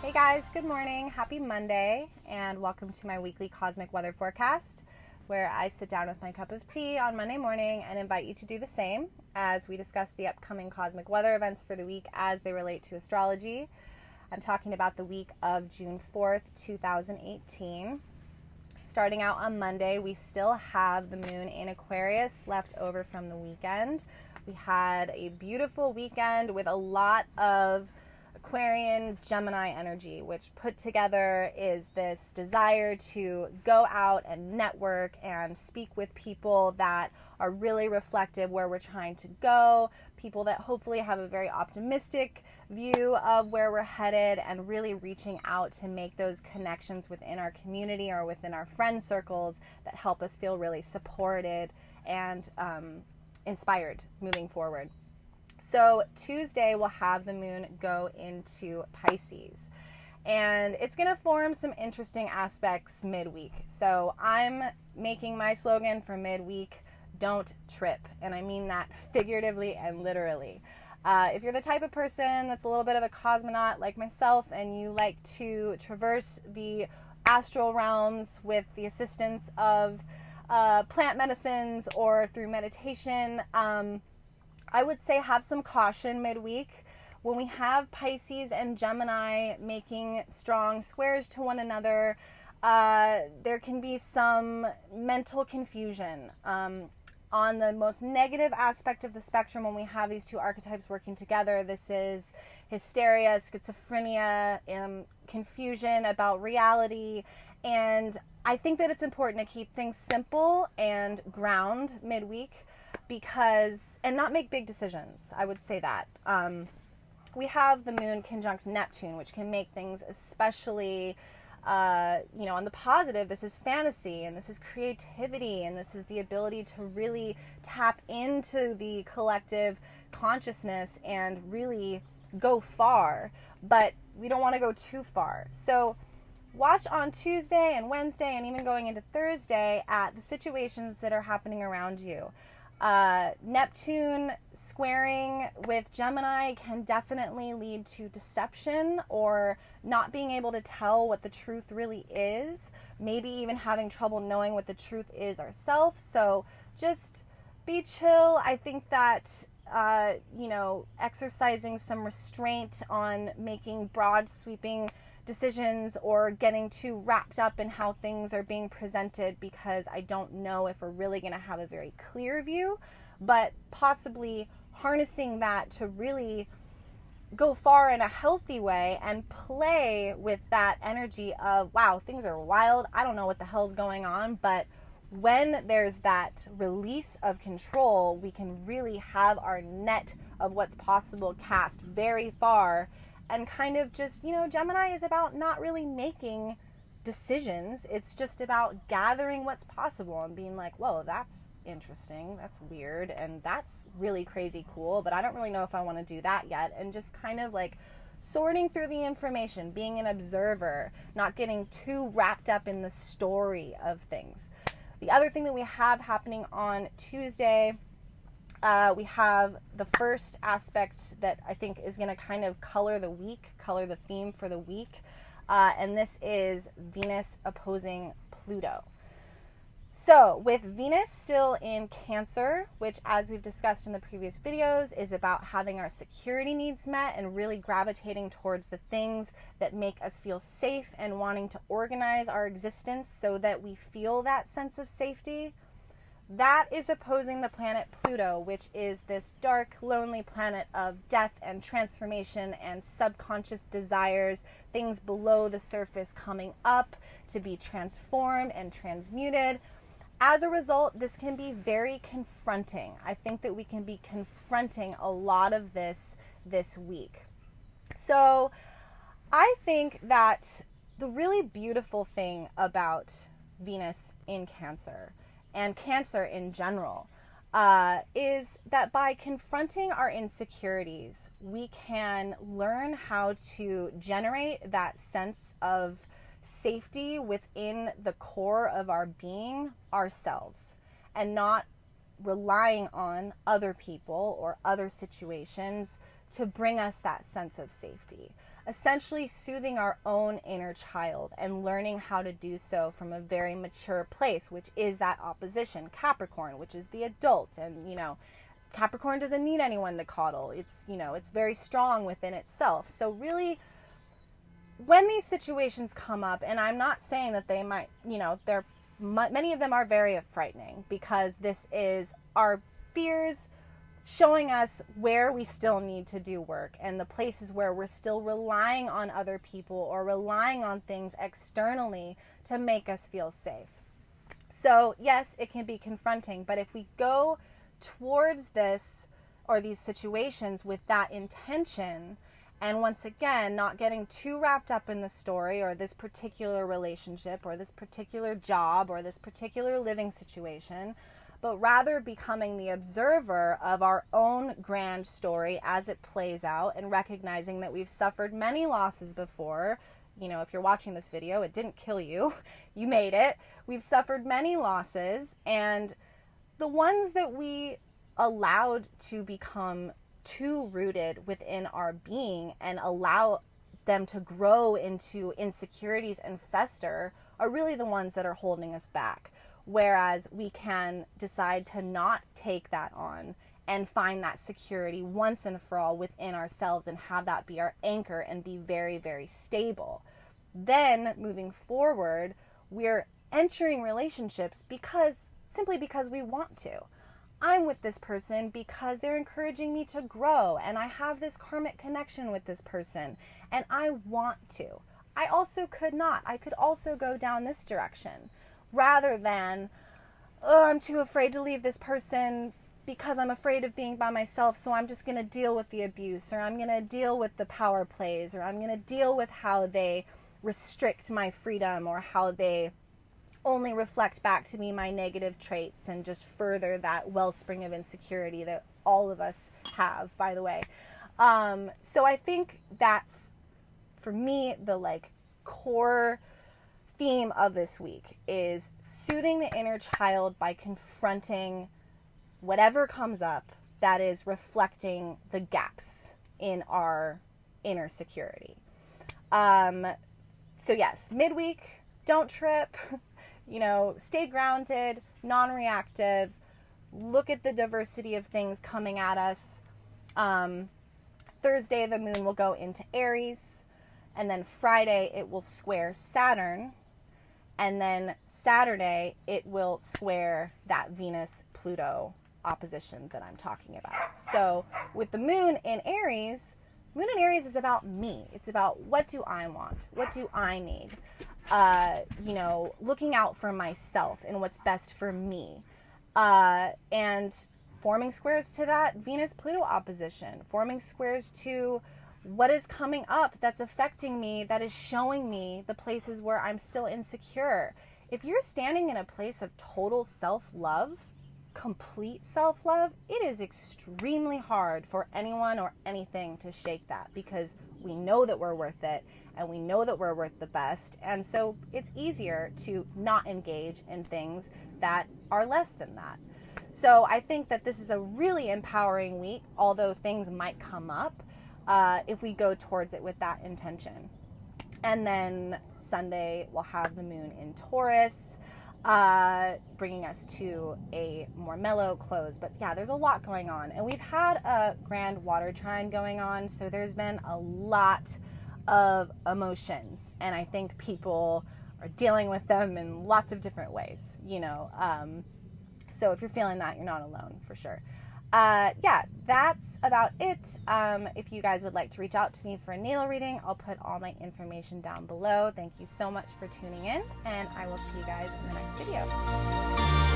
Hey guys, good morning. Happy Monday, and welcome to my weekly cosmic weather forecast, where I sit down with my cup of tea on Monday morning and invite you to do the same as we discuss the upcoming cosmic weather events for the week as they relate to astrology. I'm talking about the week of June 4th, 2018. Starting out on Monday, we still have the moon in Aquarius left over from the weekend. We had a beautiful weekend with a lot of Aquarian Gemini energy, which put together is this desire to go out and network and speak with people that are really reflective where we're trying to go, people that hopefully have a very optimistic view of where we're headed, and really reaching out to make those connections within our community or within our friend circles that help us feel really supported and inspired moving forward. So Tuesday we'll have the moon go into Pisces, and it's going to form some interesting aspects midweek. So I'm making my slogan for midweek, don't trip, and I mean that figuratively and literally. If you're the type of person that's a little bit of a cosmonaut like myself and you like to traverse the astral realms with the assistance of plant medicines or through meditation, I would say have some caution midweek. When we have Pisces and Gemini making strong squares to one another, there can be some mental confusion. On the most negative aspect of the spectrum, when we have these two archetypes working together, this is hysteria, schizophrenia, confusion about reality. And I think that it's important to keep things simple and ground midweek, and not make big decisions. I would say that. We have the moon conjunct Neptune, which can make things especially, on the positive, this is fantasy, and this is creativity, and this is the ability to really tap into the collective consciousness and really go far, but we don't want to go too far. So watch on Tuesday and Wednesday and even going into Thursday at the situations that are happening around you. Neptune squaring with Gemini can definitely lead to deception or not being able to tell what the truth really is, maybe even having trouble knowing what the truth is ourselves. So just be chill. I think that exercising some restraint on making broad sweeping decisions or getting too wrapped up in how things are being presented, because I don't know if we're really going to have a very clear view, but possibly harnessing that to really go far in a healthy way and play with that energy of, wow, things are wild, I don't know what the hell's going on, but when there's that release of control, we can really have our net of what's possible cast very far. And kind of just, Gemini is about not really making decisions. It's just about gathering what's possible and being like, whoa, that's interesting, that's weird, and that's really crazy cool, but I don't really know if I want to do that yet. And just kind of like sorting through the information, being an observer, not getting too wrapped up in the story of things. The other thing that we have happening on Tuesday, we have the first aspect that I think is going to kind of color the theme for the week, and this is Venus opposing Pluto. So with Venus still in Cancer, which, as we've discussed in the previous videos, is about having our security needs met and really gravitating towards the things that make us feel safe and wanting to organize our existence so that we feel that sense of safety. That is opposing the planet Pluto, which is this dark, lonely planet of death and transformation and subconscious desires, things below the surface coming up to be transformed and transmuted. As a result, this can be very confronting. I think that we can be confronting a lot of this week. So I think that the really beautiful thing about Venus in Cancer and Cancer in general is that by confronting our insecurities, we can learn how to generate that sense of safety within the core of our being, ourselves, and not relying on other people or other situations to bring us that sense of safety. Essentially soothing our own inner child and learning how to do so from a very mature place, which is that opposition, Capricorn, which is the adult. And, Capricorn doesn't need anyone to coddle. It's very strong within itself. So really, when these situations come up, and I'm not saying that they might, many of them are very frightening, because this is our fears showing us where we still need to do work and the places where we're still relying on other people or relying on things externally to make us feel safe. So yes, it can be confronting, but if we go towards this or these situations with that intention, and once again, not getting too wrapped up in the story or this particular relationship or this particular job or this particular living situation, but rather becoming the observer of our own grand story as it plays out, and recognizing that we've suffered many losses before. If you're watching this video, it didn't kill you. You made it. We've suffered many losses, and the ones that we allowed to become too rooted within our being and allow them to grow into insecurities and fester are really the ones that are holding us back. Whereas we can decide to not take that on and find that security once and for all within ourselves and have that be our anchor and be very, very stable. Then moving forward, we're entering relationships simply because we want to. I'm with this person because they're encouraging me to grow, and I have this karmic connection with this person, and I want to. I also could not. I could also go down this direction, rather than, I'm too afraid to leave this person because I'm afraid of being by myself, so I'm just going to deal with the abuse, or I'm going to deal with the power plays, or I'm going to deal with how they restrict my freedom, or how they only reflect back to me my negative traits, and just further that wellspring of insecurity that all of us have, by the way. So I think that's, for me, the core theme of this week is soothing the inner child by confronting whatever comes up that is reflecting the gaps in our inner security. So yes, midweek, don't trip, stay grounded, non-reactive, look at the diversity of things coming at us. Thursday, the moon will go into Aries, and then Friday, it will square Saturn. And then Saturday, it will square that Venus-Pluto opposition that I'm talking about. So with the moon in Aries is about me. It's about, what do I want? What do I need? Looking out for myself and what's best for me. And forming squares to that Venus-Pluto opposition. Forming squares to what is coming up that's affecting me, that is showing me the places where I'm still insecure. If you're standing in a place of total self-love, complete self-love, it is extremely hard for anyone or anything to shake that, because we know that we're worth it, and we know that we're worth the best, and so it's easier to not engage in things that are less than that. So I think that this is a really empowering week, although things might come up, if we go towards it with that intention. And then Sunday, we'll have the moon in Taurus, bringing us to a more mellow close. But yeah, there's a lot going on. And we've had a grand water trine going on, so there's been a lot of emotions. And I think people are dealing with them in lots of different ways, So if you're feeling that, you're not alone, for sure. Yeah, that's about it. If you guys would like to reach out to me for a natal reading, I'll put all my information down below. Thank you so much for tuning in, and I will see you guys in the next video.